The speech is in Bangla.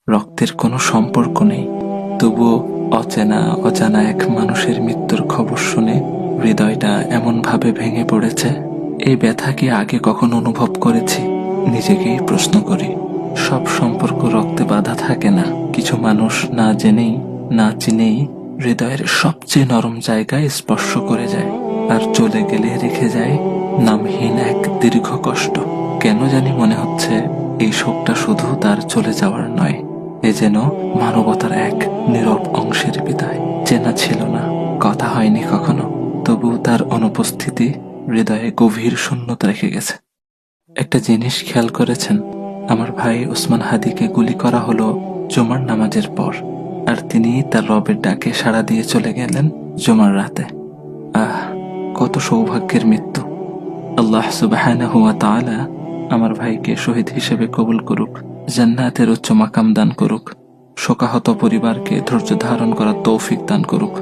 রক্তের কোনো সম্পর্ক নেই, তবুও অজানা এক মানুষের মৃত্যুর খবর শুনে হৃদয়টা এমনভাবে ভেঙে পড়েছে। এই ব্যথা কি আগে কখনো অনুভব করেছি? নিজেকেই প্রশ্ন করি। সব সম্পর্ক রক্তে বাঁধা থাকে না। কিছু মানুষ না জেনেই না চিনেই হৃদয়ের সবচেয়ে নরম জায়গায় স্পর্শ করে যায়, আর চলে গেলে রেখে যায় নামহীন এক দীর্ঘ কষ্ট। কেন জানি মনে হচ্ছে এই শোকটা শুধু তার চলে যাওয়ার নয়, এ যেন মানবতার এক নীরব অংশের বিদায়। চেনা ছিল না, কথা হয়নি কখনো, তবু তার অনুপস্থিতি হৃদয়ে গভীর শূন্যতা রেখে গেছে। একটা জিনিস খেয়াল করেছেন? আমার ভাই ওসমান হাদিকে গুলি করা হলো জুমার নামাজের পর, আর তিনি তার রবের ডাকে সাড়া দিয়ে চলে গেলেন জুমার রাতে। আহ, কত সৌভাগ্যের মৃত্যু! আল্লাহ সুবহানাহু ওয়া তাআলা আমার ভাইকে শহীদ হিসেবে কবুল করুক, জান্নাতের উচ্চ মাকাম দান করুক, শোকাহত পরিবারকে ধৈর্য ধারণ করার তৌফিক দান করুক।